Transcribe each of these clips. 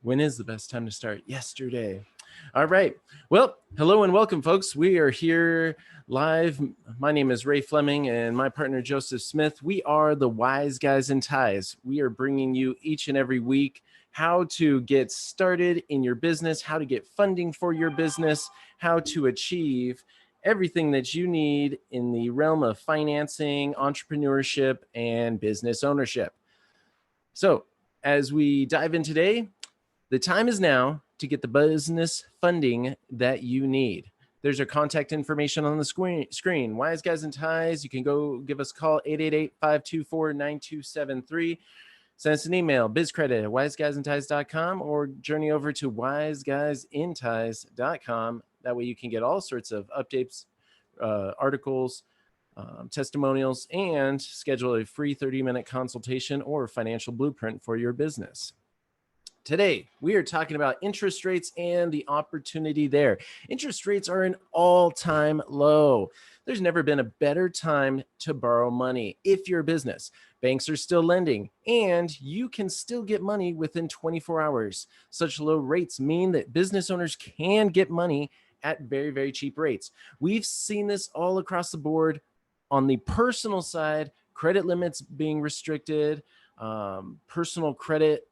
When is the best time to start? Yesterday. All right. Well, hello and welcome, folks. We are here live. My name is Ray Fleming and my partner, Joseph Smith. We are the Wise Guys in Ties. We are bringing you each and every week how to get started in your business, how to get funding for your business, how to achieve everything that you need in the realm of financing, entrepreneurship, and business ownership. So, as we dive in today, the time is now to get the business funding that you need. There's our contact information on the screen. Wise Guys and Ties. You can go give us a call, 888-524-9273. Send us an email, bizcredit@wiseguysandties.com, or journey over to wiseguysinties.com. That way you can get all sorts of updates, articles, testimonials, and schedule a free 30-minute consultation or financial blueprint for your business. Today, we are talking about interest rates and the opportunity there. Interest rates are an all-time low. There's never been a better time to borrow money if you're a business. Banks are still lending, and you can still get money within 24 hours. Such low rates mean that business owners can get money at very, very cheap rates. We've seen this all across the board. On the personal side, credit limits being restricted, personal credit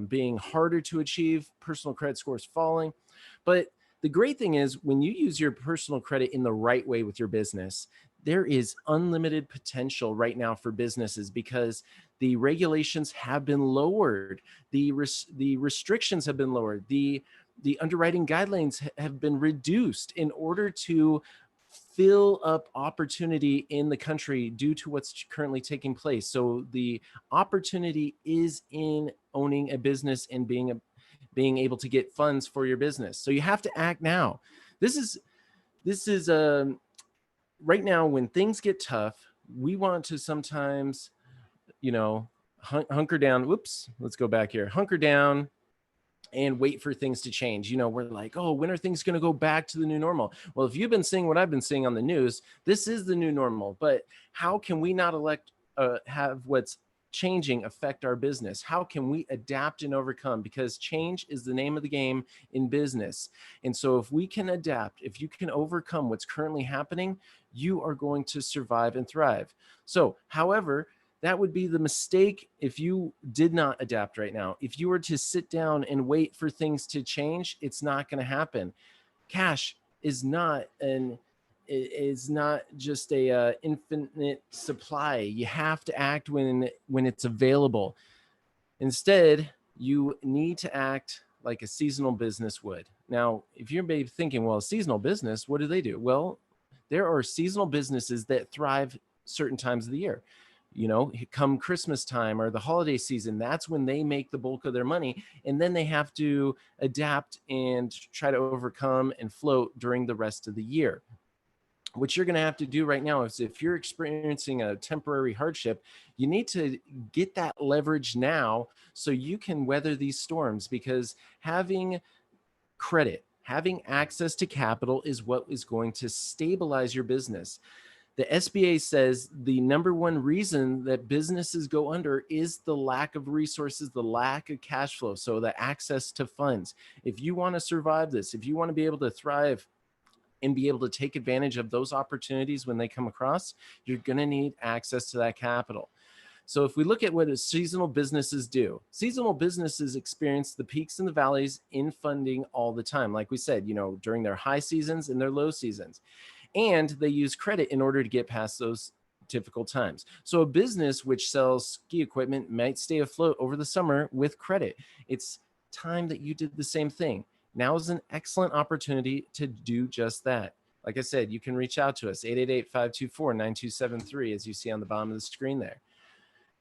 being harder to achieve, personal credit scores falling. But the great thing is when you use your personal credit in the right way with your business, there is unlimited potential right now for businesses because the regulations have been lowered, the restrictions have been lowered, the underwriting guidelines have been reduced in order to fill up opportunity in the country due to what's currently taking place. So the opportunity is in owning a business and being able to get funds for your business. So you have to act now. This is right now when things get tough, we want to sometimes, hunker down. Whoops, let's go back here. Hunker down and wait for things to change. We're like, oh, when are things going to go back to the new normal? Well, if you've been seeing what I've been seeing on the news, this is the new normal. But how can we not have what's changing affect our business? How can we adapt and overcome? Because change is the name of the game in business. And so if we can adapt, if you can overcome what's currently happening, you are going to survive and thrive. So, however, that would be the mistake if you did not adapt right now. If you were to sit down and wait for things to change, it's not going to happen. Cash is not just a infinite supply. You have to act when it's available. Instead, you need to act like a seasonal business would. Now, if you're maybe thinking, well, a seasonal business, what do? Well, there are seasonal businesses that thrive certain times of the year. Come Christmas time or the holiday season, that's when they make the bulk of their money. And then they have to adapt and try to overcome and float during the rest of the year. What you're going to have to do right now is if you're experiencing a temporary hardship, you need to get that leverage now so you can weather these storms, because having credit, having access to capital is what is going to stabilize your business. The SBA says the number one reason that businesses go under is the lack of resources, the lack of cash flow, so the access to funds. If you want to survive this, if you want to be able to thrive and be able to take advantage of those opportunities when they come across, you're going to need access to that capital. So if we look at what seasonal businesses do, seasonal businesses experience the peaks and the valleys in funding all the time. Like we said, during their high seasons and their low seasons. And they use credit in order to get past those difficult times. So a business which sells ski equipment might stay afloat over the summer with credit. It's time that you did the same thing. Now is an excellent opportunity to do just that. Like I said, you can reach out to us, 888-524-9273, as you see on the bottom of the screen there.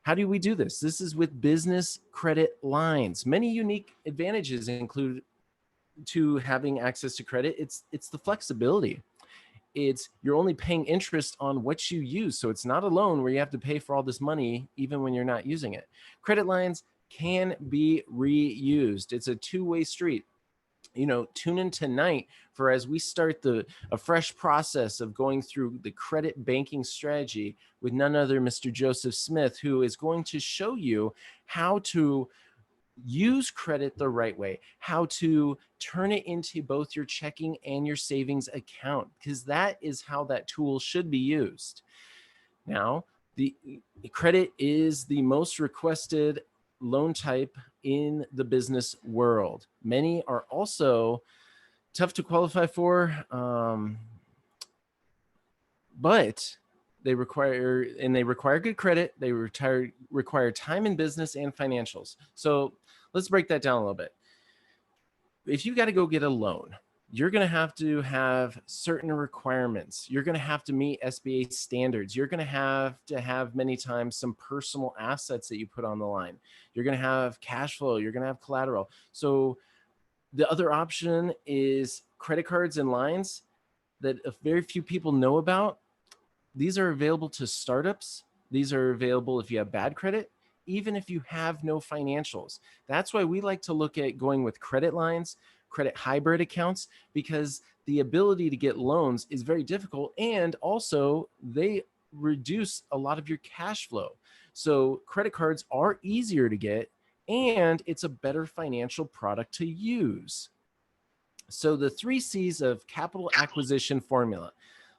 How do we do this? This is with business credit lines. Many unique advantages include to having access to credit. It's the flexibility. You're only paying interest on what you use. So it's not a loan where you have to pay for all this money, even when you're not using it. Credit lines can be reused. It's a two-way street. Tune in tonight for as we start a fresh process of going through the credit banking strategy with none other Mr. Joseph Smith, who is going to show you how to use credit the right way, how to turn it into both your checking and your savings account, because that is how that tool should be used. Now, the credit is the most requested loan type in the business world. Many are also tough to qualify for, but they require good credit. They require time in business and financials. So let's break that down a little bit. If you got to go get a loan, you're going to have certain requirements. You're going to have to meet SBA standards. You're going to have many times some personal assets that you put on the line. You're going to have cash flow. You're going to have collateral. So the other option is credit cards and lines that very few people know about. These are available to startups. These are available if you have bad credit, even if you have no financials. That's why we like to look at going with credit lines, credit hybrid accounts, because the ability to get loans is very difficult. And also they reduce a lot of your cash flow. So credit cards are easier to get, and it's a better financial product to use. So the 3 C's of capital acquisition formula.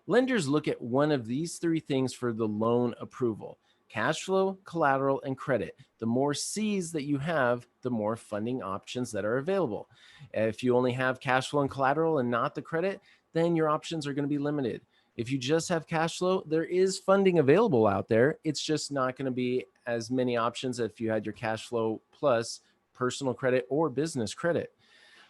Lenders look at one of these 3 things for the loan approval: cash flow, collateral, and credit. The more C's that you have, the more funding options that are available. If you only have cash flow and collateral and not the credit, then your options are going to be limited. If you just have cash flow, there is funding available out there. It's just not going to be as many options if you had your cash flow plus personal credit or business credit.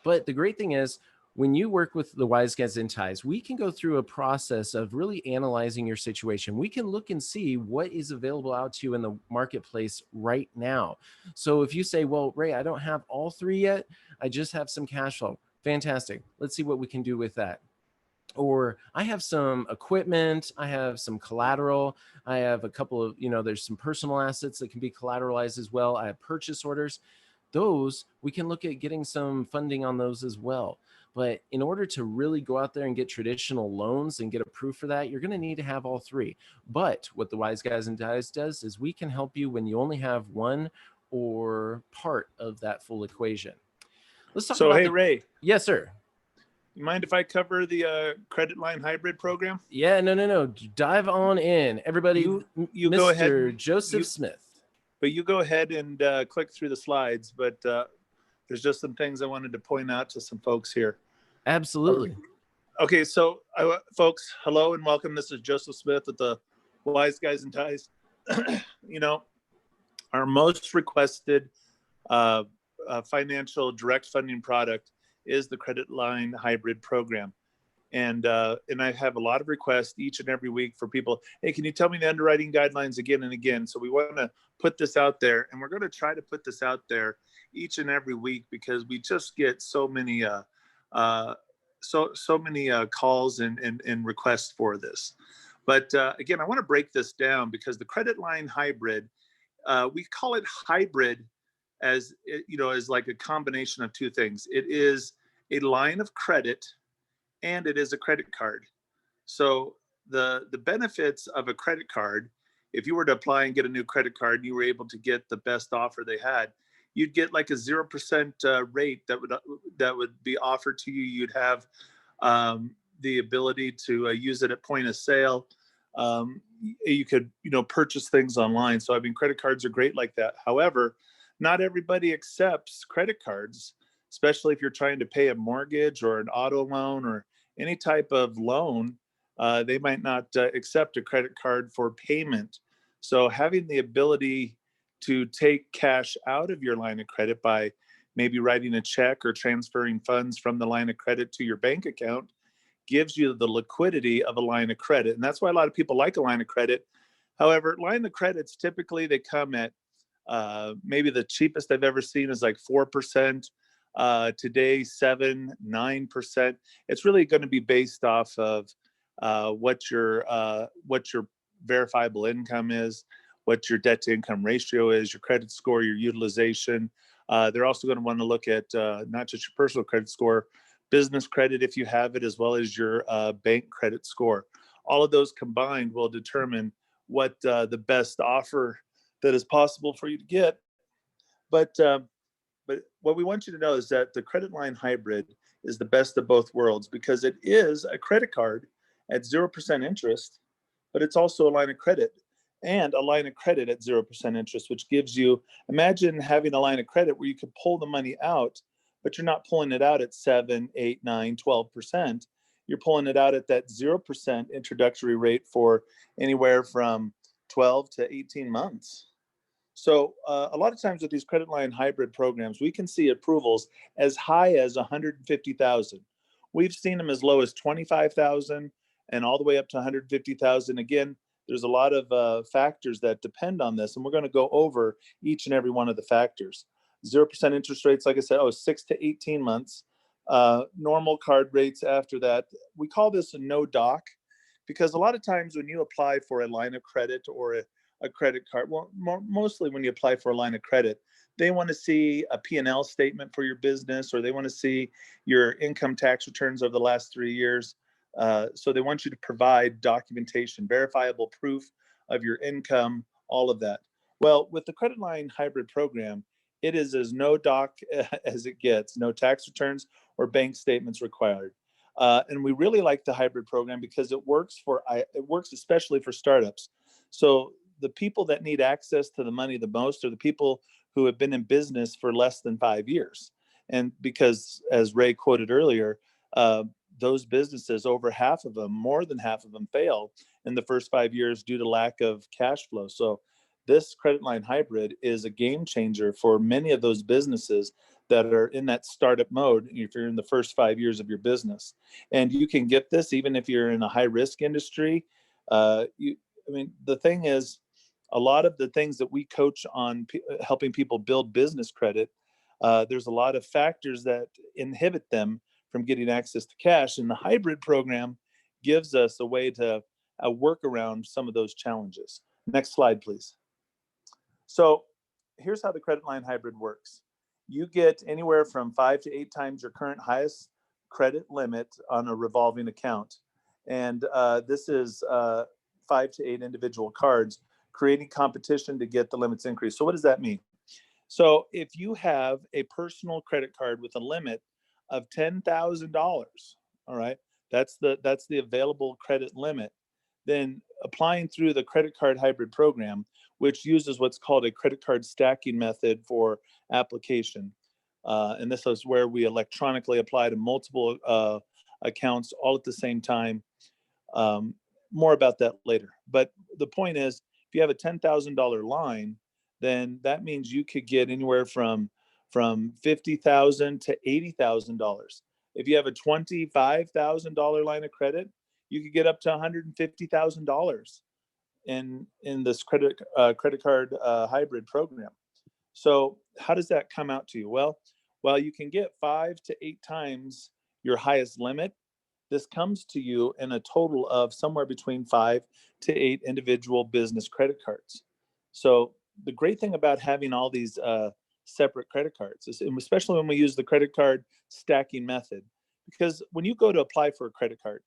But the great thing is, when you work with the Wise Guys in Ties, we can go through a process of really analyzing your situation. We can look and see what is available out to you in the marketplace right now. So if you say, well, Ray, I don't have all 3 yet, I just have some cash flow. Fantastic. Let's see what we can do with that. Or I have some equipment, I have some collateral, I have a couple of, there's some personal assets that can be collateralized as well. I have purchase orders. Those, we can look at getting some funding on those as well. But in order to really go out there and get traditional loans and get approved for that, you're going to need to have all 3. But what the Wise Guys and Guys does is we can help you when you only have one or part of that full equation. Let's talk about Ray. Yes, sir. You mind if I cover the credit line hybrid program? Yeah, no. Dive on in. Everybody, you Mr. go ahead. Joseph Smith. But you go ahead and click through the slides. But there's just some things I wanted to point out to some folks here. Absolutely. Okay, so folks, hello and welcome. This is Joseph Smith with the Wise Guys and Ties. Our most requested financial direct funding product is the credit line hybrid program. And I have a lot of requests each and every week for people, hey, can you tell me the underwriting guidelines again and again? So we want to put this out there, and we're going to try to put this out there each and every week because we just get so many calls and requests for this. But again, I want to break this down because the credit line hybrid, we call it hybrid as like a combination of 2 things. It is a line of credit and it is a credit card. So the benefits of a credit card, if you were to apply and get a new credit card and you were able to get the best offer they had, you'd get like a 0% rate that would be offered to you. You'd have the ability to use it at point of sale. You could purchase things online. So credit cards are great like that. However, not everybody accepts credit cards, especially if you're trying to pay a mortgage or an auto loan or any type of loan. They might not accept a credit card for payment. So having the ability to take cash out of your line of credit by maybe writing a check or transferring funds from the line of credit to your bank account gives you the liquidity of a line of credit. And that's why a lot of people like a line of credit. However, line of credits, typically they come at maybe the cheapest I've ever seen is like 4%. Today, 7-9%. It's really going to be based off of what your verifiable income is, what your debt to income ratio is, your credit score, your utilization. They're also going to want to look at not just your personal credit score, business credit if you have it, as well as your bank credit score. All of those combined will determine what the best offer that is possible for you to get. But what we want you to know is that the credit line hybrid is the best of both worlds because it is a credit card at 0% interest, but it's also a line of credit and a line of credit at 0% interest, which gives you, imagine having a line of credit where you could pull the money out, but you're not pulling it out at 7, 8, 9, 12%. You're pulling it out at that 0% introductory rate for anywhere from 12 to 18 months. So a lot of times with these credit line hybrid programs, we can see approvals as high as 150,000. We've seen them as low as 25,000 and all the way up to 150,000. Again, there's a lot of factors that depend on this, and we're going to go over each and every one of the factors. 0% interest rates, like I said, 6 to 18 months. Normal card rates after that. We call this a no doc because a lot of times when you apply for a line of credit or a credit card, well, mostly when you apply for a line of credit, they want to see a P&L statement for your business, or they want to see your income tax returns over the last 3 years. So they want you to provide documentation, verifiable proof of your income, all of that. Well, with the credit line hybrid program, it is as no doc as it gets, no tax returns or bank statements required. And we really like the hybrid program because it works especially for startups. So the people that need access to the money the most are the people who have been in business for less than 5 years. And because, as Ray quoted earlier, those businesses, over half of them, more than half of them, fail in the first 5 years due to lack of cash flow. So this credit line hybrid is a game changer for many of those businesses that are in that startup mode if you're in the first 5 years of your business. And you can get this even if you're in a high risk industry. The thing is, a lot of the things that we coach on helping people build business credit, there's a lot of factors that inhibit them from getting access to cash. And the hybrid program gives us a way to work around some of those challenges. Next slide, please. So here's how the credit line hybrid works. You get anywhere from 5 to 8 times your current highest credit limit on a revolving account. And this is 5 to 8 individual cards, creating competition to get the limits increased. So what does that mean? So if you have a personal credit card with a limit of $10,000, all right, that's the available credit limit, then applying through the credit card hybrid program, which uses what's called a credit card stacking method for application. And this is where we electronically apply to multiple accounts all at the same time. More about that later. But the point is, if you have a $10,000 line, then that means you could get anywhere from $50,000 to $80,000. If you have a $25,000 line of credit, you could get up to $150,000 in this credit card hybrid program. So how does that come out to you? Well, you can get 5 to 8 times your highest limit. This comes to you in a total of somewhere between 5 to 8 individual business credit cards. So the great thing about having all these separate credit cards is, especially when we use the credit card stacking method, because when you go to apply for a credit card,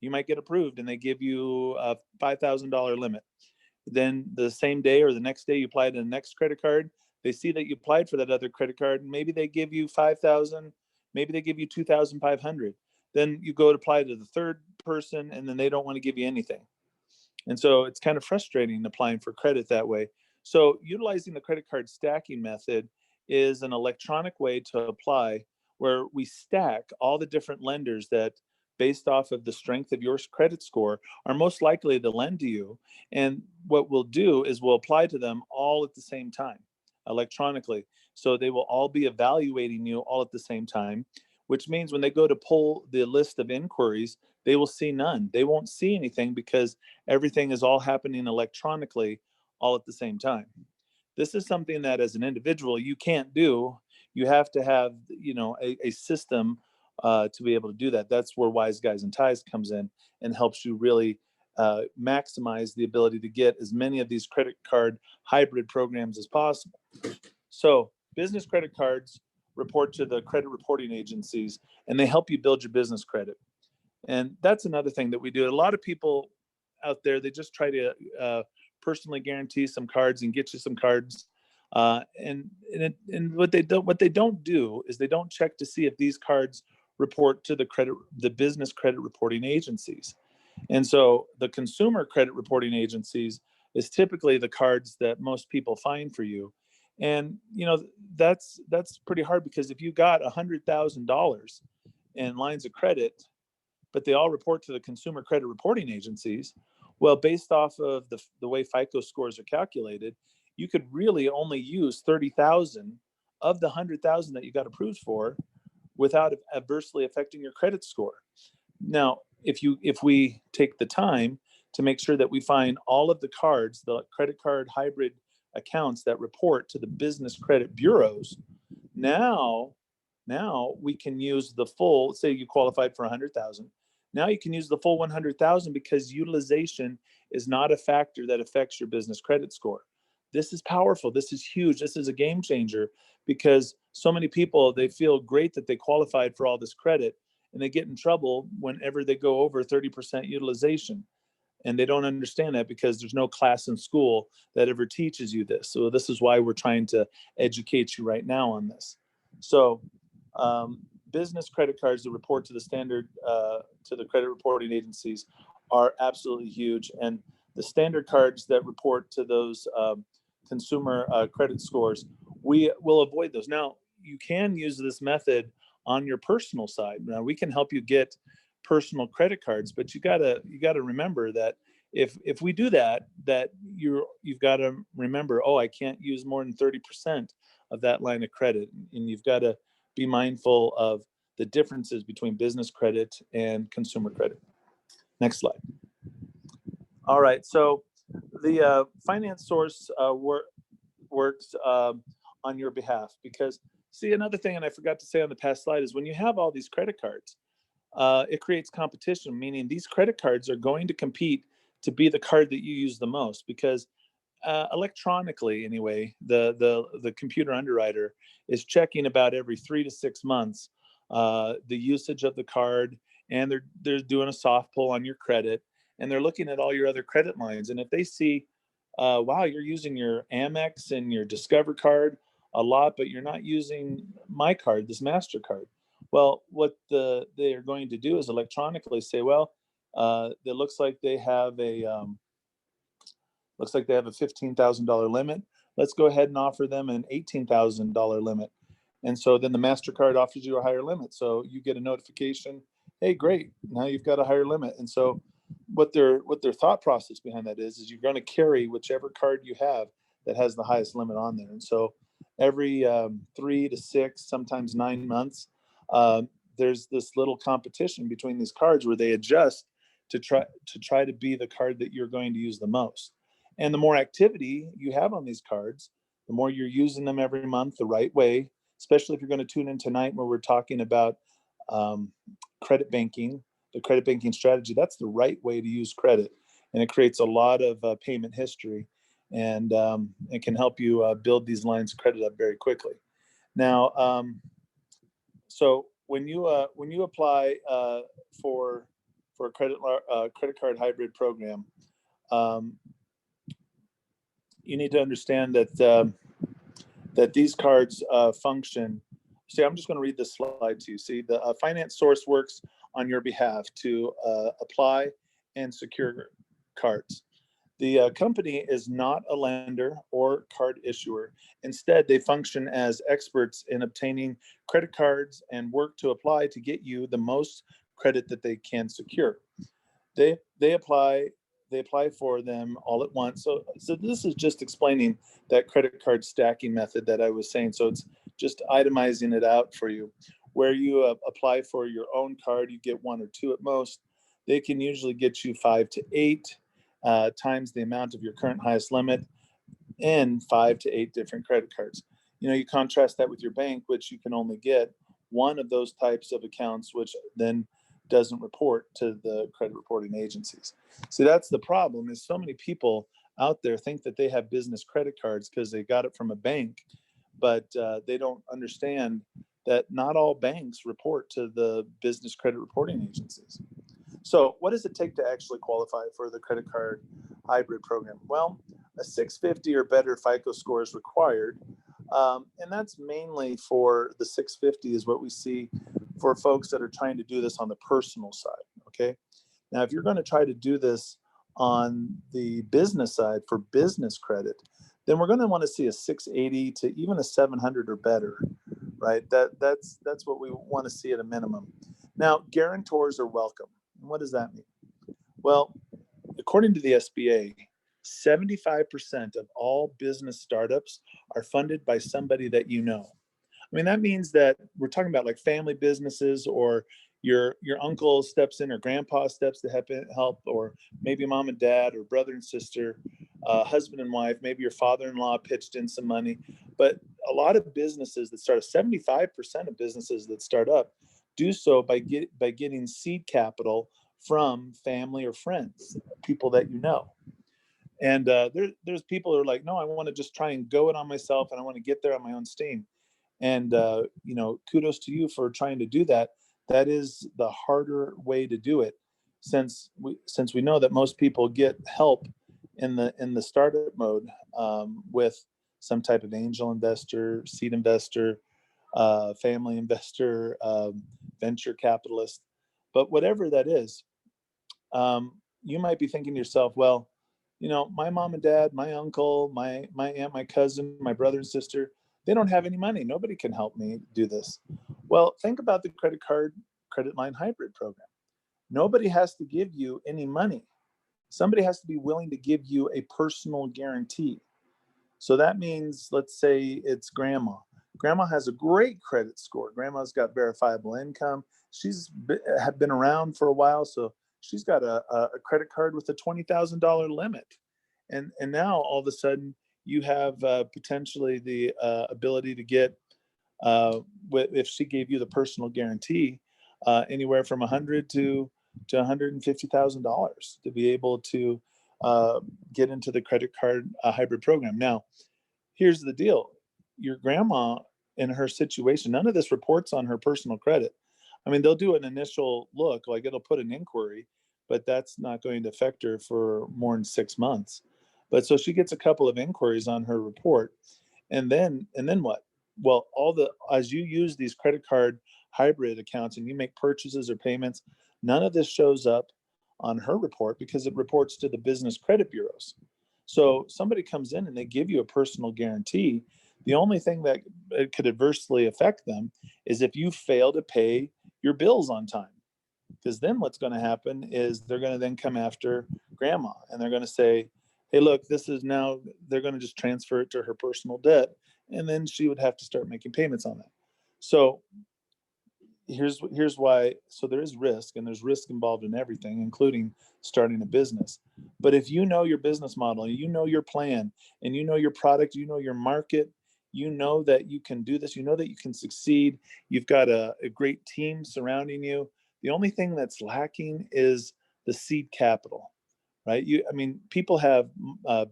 you might get approved and they give you a $5,000 limit. Then the same day or the next day you apply to the next credit card, they see that you applied for that other credit card, and maybe they give you 5,000, maybe they give you 2,500. Then you go to apply to the third person and then they don't want to give you anything. And so it's kind of frustrating applying for credit that way. So utilizing the credit card stacking method is an electronic way to apply where we stack all the different lenders that, based off of the strength of your credit score, are most likely to lend to you. And what we'll do is we'll apply to them all at the same time electronically. So they will all be evaluating you all at the same time, which means when they go to pull the list of inquiries, they will see none. They won't see anything because everything is all happening electronically all at the same time. This is something that as an individual you can't do. You have to have, a system to be able to do that. That's where Wise Guys and Ties comes in and helps you really maximize the ability to get as many of these credit card hybrid programs as possible. So business credit cards report to the credit reporting agencies, and they help you build your business credit. And that's another thing that we do. A lot of people out there, they just try to personally guarantee some cards and get you some cards. And what they don't do is they don't check to see if these cards report to the business credit reporting agencies. And so the consumer credit reporting agencies is typically the cards that most people find for you. And that's pretty hard, because if you got $100,000 in lines of credit, but they all report to the consumer credit reporting agencies, well, based off of the way FICO scores are calculated, you could really only use 30,000 of the 100,000 that you got approved for without adversely affecting your credit score. Now, if we take the time to make sure that we find all of the cards, the credit card hybrid accounts that report to the business credit bureaus, now we can use the full, say you qualified for 100,000. Now you can use the full 100,000, because utilization is not a factor that affects your business credit score. This is powerful. This is huge. This is a game changer, because so many people, they feel great that they qualified for all this credit, and they get in trouble whenever they go over 30% utilization. And they don't understand that, because there's no class in school that ever teaches you this. So this is why we're trying to educate you right now on this. So business credit cards that report to the standard, to the credit reporting agencies, are absolutely huge. And the standard cards that report to those consumer credit scores, we will avoid those. Now, you can use this method on your personal side. Now, we can help you get personal credit cards, but you gotta remember that if we do that, you've got to remember, oh, I can't use more than 30% of that line of credit, and you've got to be mindful of the differences between business credit and consumer credit. Next slide. All right, so the finance source works on your behalf, because see, another thing, and I forgot to say on the past slide, is when you have all these credit cards, it creates competition, meaning these credit cards are going to compete to be the card that you use the most, because electronically anyway, the computer underwriter is checking about every 3 to 6 months the usage of the card, and they're doing a soft pull on your credit, and they're looking at all your other credit lines. And if they see, wow, you're using your Amex and your Discover card a lot, but you're not using my card, this MasterCard. Well, what they are going to do is electronically say, well, it looks like they have a $15,000 limit. Let's go ahead and offer them an $18,000 limit. And so then the MasterCard offers you a higher limit. So you get a notification, hey, great, now you've got a higher limit. And so what their thought process behind that is you're going to carry whichever card you have that has the highest limit on there. And so every 3 to 6, sometimes 9 months, there's this little competition between these cards where they adjust to try to be the card that you're going to use the most. And the more activity you have on these cards, the more you're using them every month the right way, especially if you're going to tune in tonight where we're talking about credit banking, the credit banking strategy. That's the right way to use credit. And it creates a lot of payment history, and it can help you build these lines of credit up very quickly. Now, so when you apply for a credit card hybrid program, you need to understand that that these cards function. See, I'm just going to read this slide to you. See, the finance source works on your behalf to apply and secure cards. The company is not a lender or card issuer. Instead, they function as experts in obtaining credit cards and work to apply to get you the most credit that they can secure. They apply for them all at once. So this is just explaining that credit card stacking method that I was saying. So it's just itemizing it out for you. Where you apply for your own card, you get 1 or 2 at most. They can usually get you 5 to 8 times the amount of your current highest limit in 5 to 8 different credit cards. You contrast that with your bank, which you can only get one of those types of accounts, which then doesn't report to the credit reporting agencies. See, that's the problem, is so many people out there think that they have business credit cards because they got it from a bank, but they don't understand that not all banks report to the business credit reporting agencies. So what does it take to actually qualify for the credit card hybrid program? Well, a 650 or better FICO score is required. And that's mainly for the 650 is what we see for folks that are trying to do this on the personal side. Okay. Now, if you're going to try to do this on the business side for business credit, then we're going to want to see a 680 to even a 700 or better, right? That's what we want to see at a minimum. Now, guarantors are welcome. What does that mean? Well, according to the SBA, 75% of all business startups are funded by somebody that you know. I mean, that means that we're talking about like family businesses, or your uncle steps in, or grandpa steps to help, or maybe mom and dad, or brother and sister, husband and wife, maybe your father-in-law pitched in some money. But a lot of businesses that start, 75% of businesses that start up do so by getting seed capital from family or friends, people that you know. And there's people who are like, no, I want to just try and go it on myself, and I want to get there on my own steam. And kudos to you for trying to do that. That is the harder way to do it, since we know that most people get help in the startup mode, with some type of angel investor, seed investor, family investor, venture capitalist. But whatever that is, you might be thinking to yourself, well, my mom and dad, my uncle, my aunt, my cousin, my brother and sister, they don't have any money. Nobody can help me do this. Well, think about the credit line hybrid program. Nobody has to give you any money. Somebody has to be willing to give you a personal guarantee. So that means, let's say it's grandma. Grandma has a great credit score. Grandma's got verifiable income. She's been around for a while, so she's got a credit card with a $20,000 limit. And now all of a sudden you have potentially the ability to get, if she gave you the personal guarantee, anywhere from $100 to $150,000 to be able to get into the credit card hybrid program. Now, here's the deal. Your grandma, in her situation, none of this reports on her personal credit. I mean, they'll do an initial look, like it'll put an inquiry, but that's not going to affect her for more than 6 months. But so she gets a couple of inquiries on her report. And then what? Well, as you use these credit card hybrid accounts and you make purchases or payments, none of this shows up on her report because it reports to the business credit bureaus. So somebody comes in and they give you a personal guarantee. The only thing that could adversely affect them is if you fail to pay your bills on time. Because then what's going to happen is they're going to then come after grandma, and they're going to say, hey, look, this is now, they're going to just transfer it to her personal debt. And then she would have to start making payments on that. So here's why. So there is risk, and there's risk involved in everything, including starting a business. But if you know your business model, you know your plan, and you know your product, you know your market, you know that you can do this, you know that you can succeed, you've got a great team surrounding you. The only thing that's lacking is the seed capital, right? People have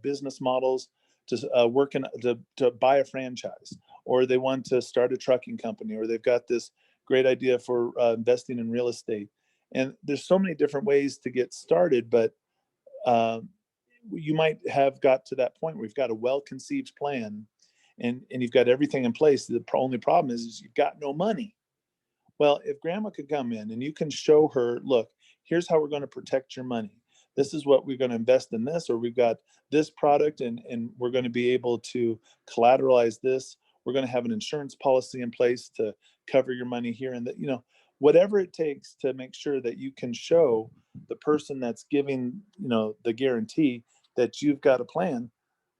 business models to work to buy a franchise, or they want to start a trucking company, or they've got this great idea for investing in real estate. And there's so many different ways to get started, but you might have got to that point where you've got a well-conceived plan, and you've got everything in place. The only problem is you've got no money. Well, if grandma could come in and you can show her, look, here's how we're going to protect your money. This is what we're going to invest in this, or we've got this product, and we're going to be able to collateralize this. We're going to have an insurance policy in place to cover your money here and that, whatever it takes to make sure that you can show the person that's giving, the guarantee that you've got a plan.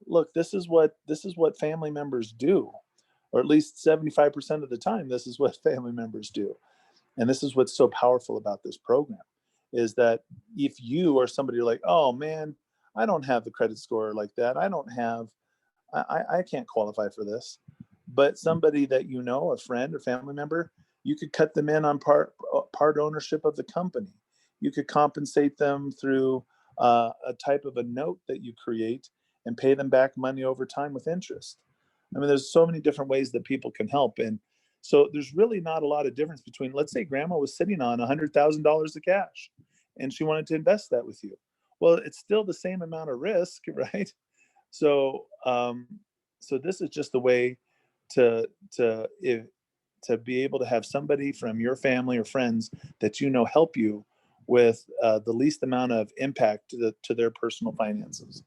Look, this is what family members do, or at least 75% of the time, this is what family members do. And this is what's so powerful about this program, is that if you or somebody are like, oh man, I don't have the credit score like that. I can't qualify for this. But somebody that a friend or family member, you could cut them in on part ownership of the company. You could compensate them through a type of a note that you create and pay them back money over time with interest. I mean, there's so many different ways that people can help. And so there's really not a lot of difference between, let's say grandma was sitting on $100,000 of cash and she wanted to invest that with you. Well, it's still the same amount of risk, right? So, so this is just the way to if, to be able to have somebody from your family or friends that you know help you with the least amount of impact to their personal finances.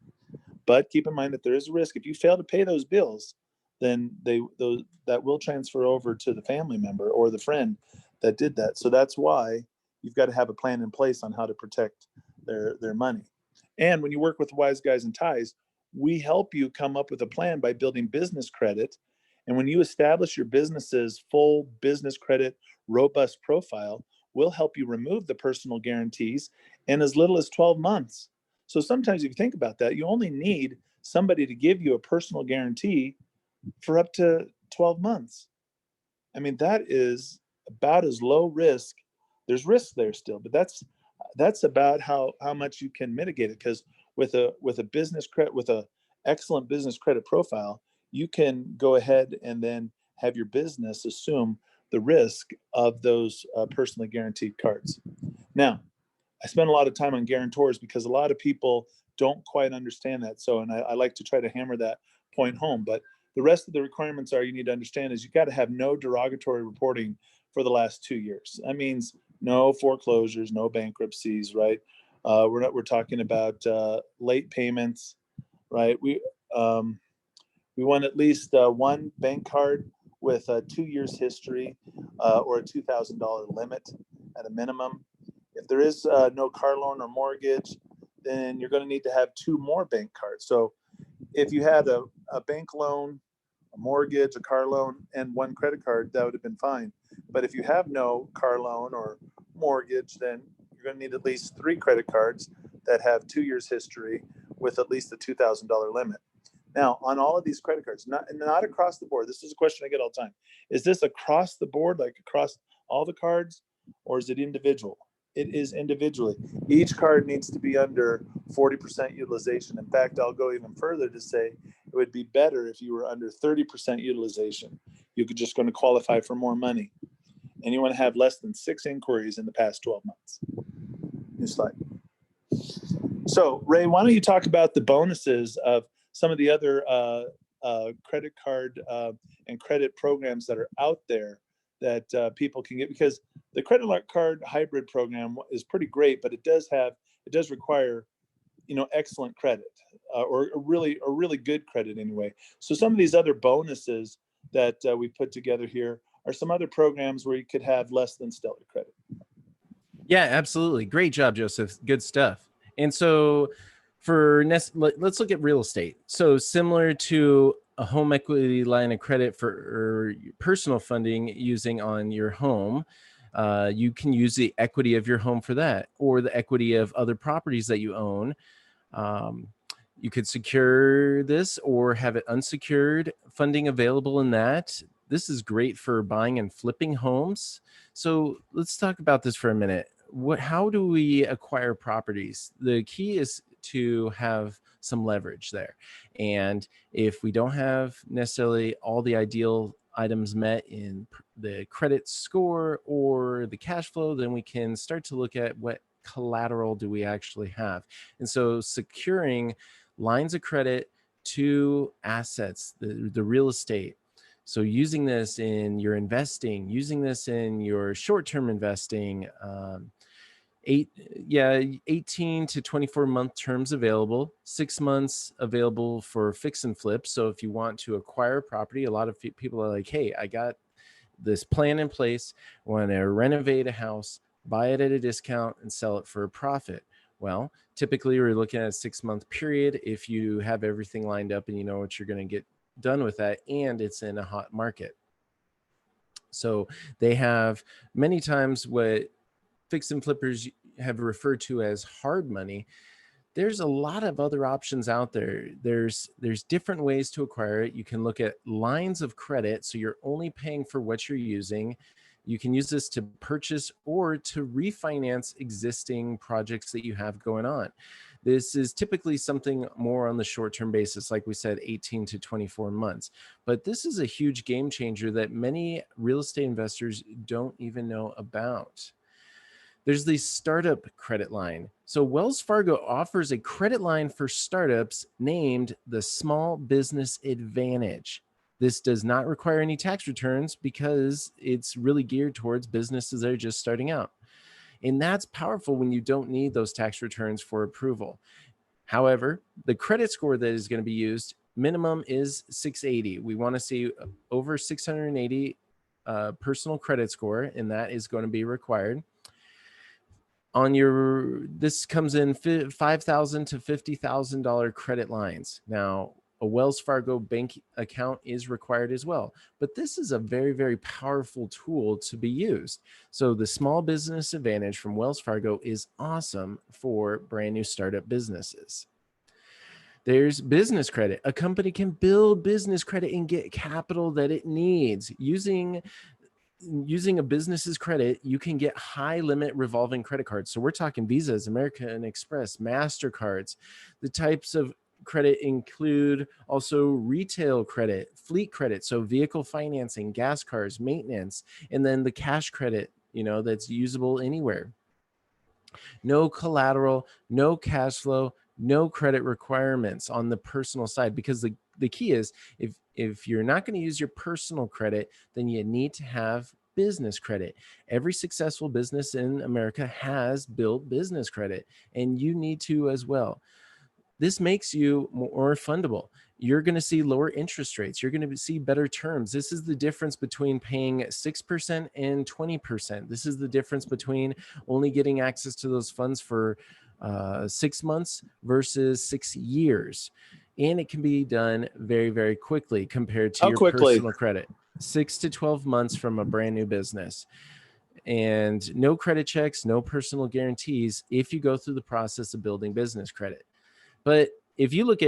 But keep in mind that there is a risk. If you fail to pay those bills, then that will transfer over to the family member or the friend that did that. So that's why you've got to have a plan in place on how to protect their money. And when you work with Wise Guys and Ties, we help you come up with a plan by building business credit. And when you establish your business's full business credit robust profile, we'll help you remove the personal guarantees in as little as 12 months. So sometimes if you think about that, you only need somebody to give you a personal guarantee for up to 12 months. I mean, that is about as low risk. There's risk there still, but that's about how much you can mitigate it. Because with a business credit, with a excellent business credit profile, you can go ahead and then have your business assume the risk of those personally guaranteed cards. Now, I spend a lot of time on guarantors because a lot of people don't quite understand that. So, and I like to try to hammer that point home. But the rest of the requirements are you need to understand is you got to have no derogatory reporting for the last 2 years. That means no foreclosures, no bankruptcies, right? We're talking about late payments, right? We want at least one bank card with a 2 years history or a $2,000 limit at a minimum. If there is no car loan or mortgage, then you're going to need to have two more bank cards. So if you had a bank loan, a mortgage, a car loan, and one credit card, that would have been fine. But if you have no car loan or mortgage, then you're going to need at least three credit cards that have 2 years history with at least a $2,000 limit. Now, on all of these credit cards, not across the board. This is a question I get all the time. Is this across the board, like across all the cards, or is it individual? It is individually. Each card needs to be under 40% utilization. In fact, I'll go even further to say it would be better if you were under 30% utilization. You're just going to qualify for more money. And you want to have less than 6 inquiries in the past 12 months. New slide. So, Ray, why don't you talk about the bonuses of some of the other credit card and credit programs that are out there that people can get? Because the credit card hybrid program is pretty great, but it does require, excellent credit or really good credit anyway. So some of these other bonuses that we put together here are some other programs where you could have less than stellar credit. Yeah, absolutely. Great job, Joseph. Good stuff. And so let's look at real estate. So similar to a home equity line of credit for personal funding using on your home, you can use the equity of your home for that, or the equity of other properties that you own. You could secure this or have it unsecured funding available in that. This is great for buying and flipping homes. So let's talk about this for a minute. How do we acquire properties? The key is to have some leverage there. And if we don't have necessarily all the ideal items met in the credit score or the cash flow, then we can start to look at what collateral do we actually have. And so securing lines of credit to assets, the real estate. So using this in your investing, using this in your short-term investing, 18 to 24 month terms available, 6 months available for fix and flip. So if you want to acquire property, a lot of people are like, hey, I got this plan in place, want to renovate a house, buy it at a discount and sell it for a profit. Well, typically we're looking at a 6-month period if you have everything lined up and you know what you're going to get done with that, and it's in a hot market. So they have many times what fix and flippers have referred to as hard money. There's a lot of other options out there. There's different ways to acquire it. You can look at lines of credit, so you're only paying for what you're using. You can use this to purchase or to refinance existing projects that you have going on. This is typically something more on the short-term basis, like we said, 18 to 24 months. But this is a huge game changer that many real estate investors don't even know about. There's the startup credit line. So Wells Fargo offers a credit line for startups named the Small Business Advantage. This does not require any tax returns because it's really geared towards businesses that are just starting out. And that's powerful when you don't need those tax returns for approval. However, the credit score that is going to be used minimum is 680. We want to see over 680 personal credit score, and that is going to be required. On your, this comes in $5,000 to $50,000 credit lines. Now, a Wells Fargo bank account is required as well, but this is a very, very powerful tool to be used. So the Small Business Advantage from Wells Fargo is awesome for brand new startup businesses. There's business credit. A company can build business credit and get capital that it needs. Using a business's credit, you can get high limit revolving credit cards. So we're talking Visas, American Express, MasterCards. The types of credit include also retail credit, fleet credit, so vehicle financing, gas cars, maintenance, and then the cash credit, that's usable anywhere. No collateral, no cash flow, no credit requirements on the personal side, because the key is if you're not going to use your personal credit, then you need to have business credit. Every successful business in America has built business credit, and you need to as well. This makes you more fundable. You're going to see lower interest rates. You're going to see better terms. This is the difference between paying 6% and 20%. This is the difference between only getting access to those funds for 6 months versus 6 years. And it can be done very, very quickly compared to How your quickly? personal credit. 6 to 12 months from a brand new business. And no credit checks, no personal guarantees if you go through the process of building business credit. But if you look,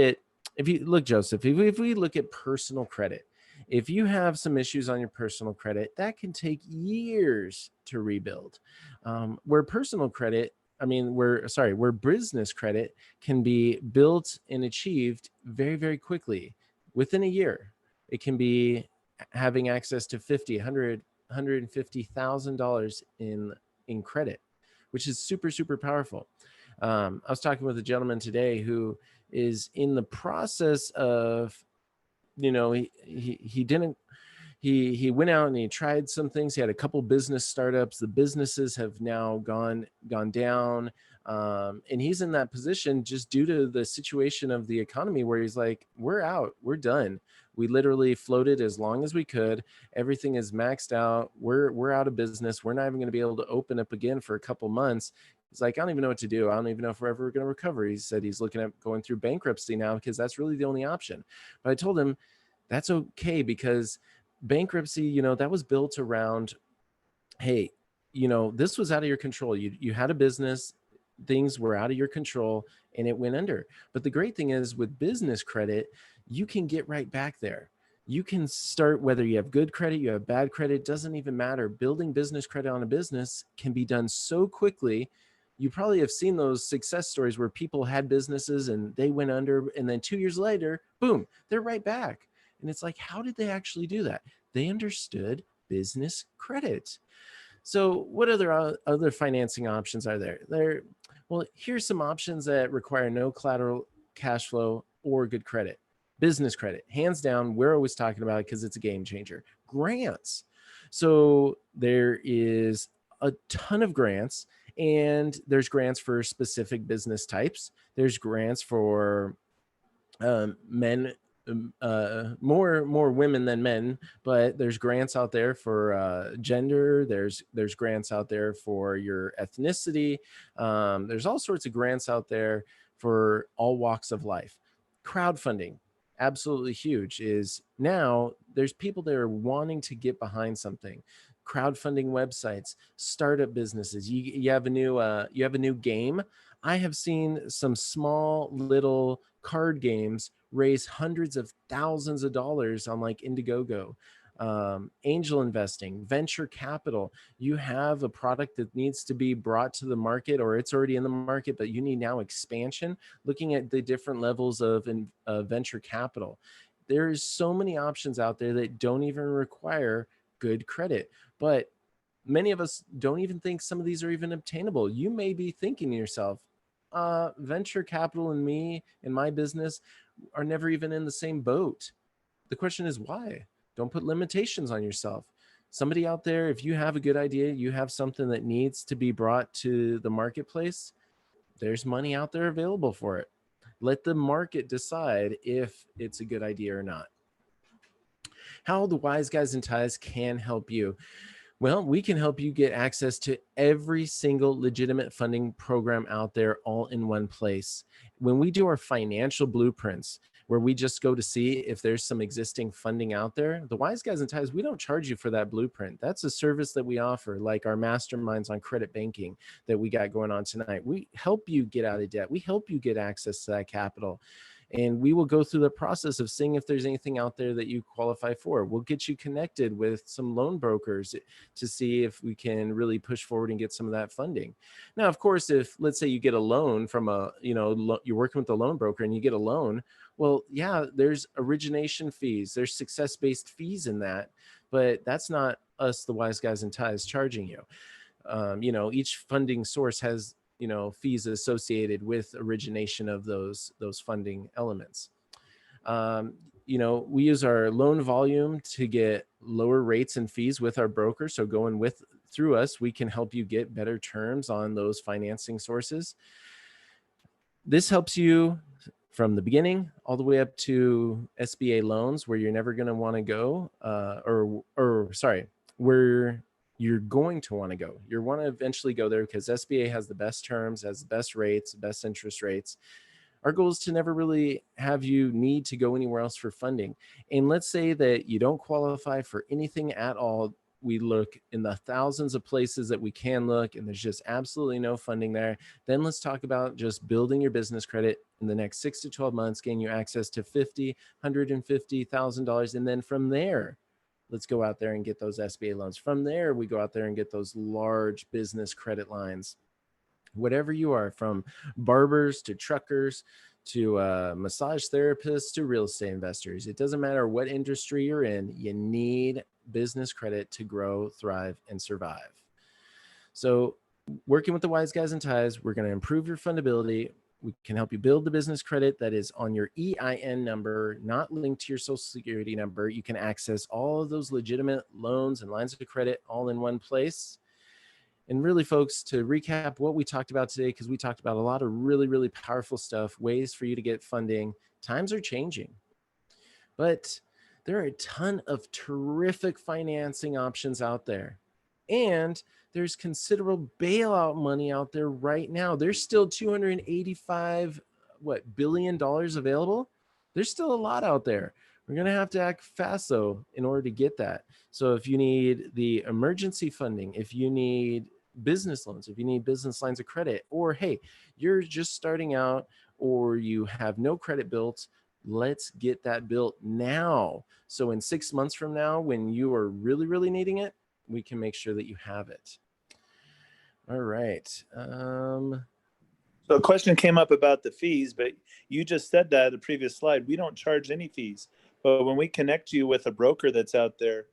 Joseph, if we look at personal credit, if you have some issues on your personal credit, that can take years to rebuild. Where personal credit, where business credit can be built and achieved very, very quickly within a year. It can be having access to $50, $100, $150,000 in credit, which is super, super powerful. I was talking with a gentleman today who is in the process of, he went out and he tried some things. He had a couple business startups. The businesses have now gone down. And he's in that position just due to the situation of the economy where he's like, we're out, we're done. We literally floated as long as we could. Everything is maxed out. We're out of business. We're not even going to be able to open up again for a couple months. He's like, I don't even know what to do. I don't even know if we're ever going to recover. He said he's looking at going through bankruptcy now because that's really the only option. But I told him that's okay, because bankruptcy, that was built around, hey, this was out of your control. You had a business, things were out of your control, and it went under. But the great thing is with business credit, you can get right back there. You can start, whether you have good credit, you have bad credit, doesn't even matter. Building business credit on a business can be done so quickly. You probably have seen those success stories where people had businesses and they went under, and then 2 years later, boom, they're right back. And it's like, how did they actually do that? They understood business credit. So what other financing options are there? Well, here's some options that require no collateral, cash flow, or good credit. Business credit, hands down, we're always talking about it because it's a game changer. Grants. So there is a ton of grants, and there's grants for specific business types. There's grants for men, more women than men, but there's grants out there for gender. There's grants out there for your ethnicity. There's all sorts of grants out there for all walks of life. Crowdfunding, absolutely huge, is now there's people that are wanting to get behind something. Crowdfunding websites, startup businesses. You have a new game. I have seen some small little card games raise hundreds of thousands of dollars on like Indiegogo. Angel investing, venture capital. You have a product that needs to be brought to the market, or it's already in the market, but you need now expansion. Looking at the different levels of venture capital, there's so many options out there that don't even require good credit. But many of us don't even think some of these are even obtainable. You may be thinking to yourself, venture capital and me and my business are never even in the same boat. The question is why? Don't put limitations on yourself. Somebody out there, if you have a good idea, you have something that needs to be brought to the marketplace, there's money out there available for it. Let the market decide if it's a good idea or not. How the Wise Guys and Ties can help you. Well, we can help you get access to every single legitimate funding program out there all in one place. When we do our financial blueprints, where we just go to see if there's some existing funding out there, the Wise Guys and Ties, we don't charge you for that blueprint. That's a service that we offer, like our masterminds on credit banking that we got going on tonight. We help you get out of debt. We help you get access to that capital. And we will go through the process of seeing if there's anything out there that you qualify for. We'll get you connected with some loan brokers to see if we can really push forward and get some of that funding. Now, of course, if let's say you get a loan from you're working with a loan broker and you get a loan, well, yeah, there's origination fees, there's success-based fees in that, but that's not us, the Wise Guys and Ties, charging you. Each funding source has fees associated with origination of those funding elements. We use our loan volume to get lower rates and fees with our broker. So going through us, we can help you get better terms on those financing sources. This helps you from the beginning all the way up to SBA loans, where you're never going to want to go, where you're going to want to go. You want to eventually go there because SBA has the best terms, has the best rates, best interest rates. Our goal is to never really have you need to go anywhere else for funding. And let's say that you don't qualify for anything at all. We look in the thousands of places that we can look, and there's just absolutely no funding there. Then let's talk about just building your business credit in the next 6 to 12 months, getting you access to $50,000, $150,000. And then from there, let's go out there and get those SBA loans. From there, we go out there and get those large business credit lines. Whatever you are, from barbers to truckers to massage therapists to real estate investors, it doesn't matter what industry you're in, you need business credit to grow, thrive, and survive. So working with the Wise Guys and Ties, we're going to improve your fundability. We can help you build the business credit that is on your EIN number, not linked to your social security number. You can access all of those legitimate loans and lines of credit all in one place. And really, folks, to recap what we talked about today, because we talked about a lot of really, really powerful stuff, ways for you to get funding. Times are changing, but there are a ton of terrific financing options out there. And there's considerable bailout money out there right now. There's still $285 billion available. There's still a lot out there. We're going to have to act fast, though, in order to get that. So if you need the emergency funding, if you need business loans, if you need business lines of credit, or hey, you're just starting out or you have no credit built, let's get that built now. So in 6 months from now, when you are really, really needing it, we can make sure that you have it. All right. So a question came up about the fees, but you just said that in the previous slide. We don't charge any fees. But when we connect you with a broker that's out there,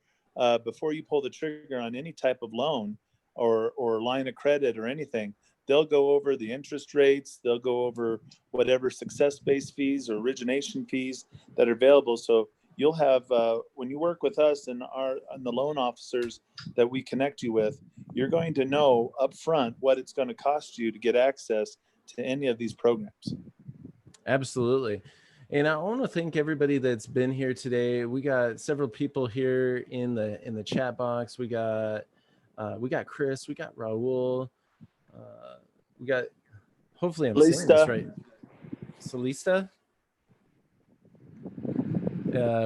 before you pull the trigger on any type of loan or line of credit or anything, they'll go over the interest rates. They'll go over whatever success-based fees or origination fees that are available. So you'll have, when you work with us and the loan officers that we connect you with, you're going to know upfront what it's going to cost you to get access to any of these programs. Absolutely. And I want to thank everybody that's been here today. We got several people here in the chat box. We got Chris, we got Raul, we got, hopefully I'm saying this right, Celista.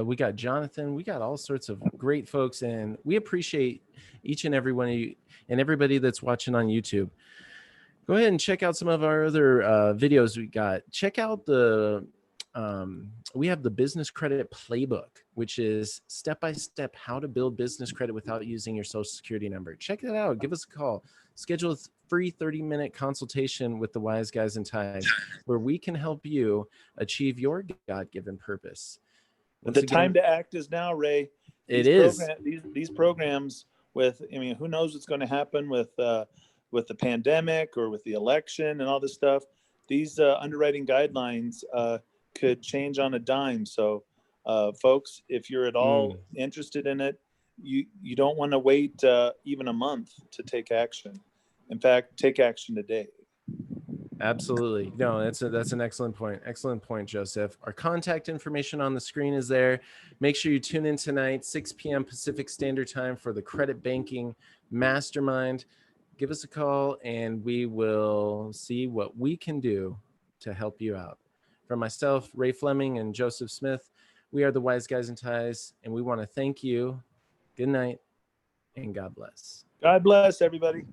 We got Jonathan. We got all sorts of great folks, and we appreciate each and every one of you and everybody that's watching on YouTube. Go ahead and check out some of our other videos we got. Check out we have the Business Credit Playbook, which is step-by-step how to build business credit without using your social security number. Check that out. Give us a call. Schedule a free 30-minute consultation with the Wise Guys and Ties, where we can help you achieve your God-given purpose. The time to act is now, Ray. It is. These programs with, I mean, who knows what's going to happen with the pandemic or with the election and all this stuff. These underwriting guidelines could change on a dime. So, folks, if you're at all interested in it, you don't want to wait even a month to take action. In fact, take action today. Absolutely. No, that's an excellent point. Excellent point, Joseph. Our contact information on the screen is there. Make sure you tune in tonight, 6 p.m. Pacific Standard Time, for the Credit Banking Mastermind. Give us a call and we will see what we can do to help you out. From myself, Ray Fleming, and Joseph Smith, we are the Wise Guys in Ties, and we want to thank you. Good night and God bless. God bless everybody.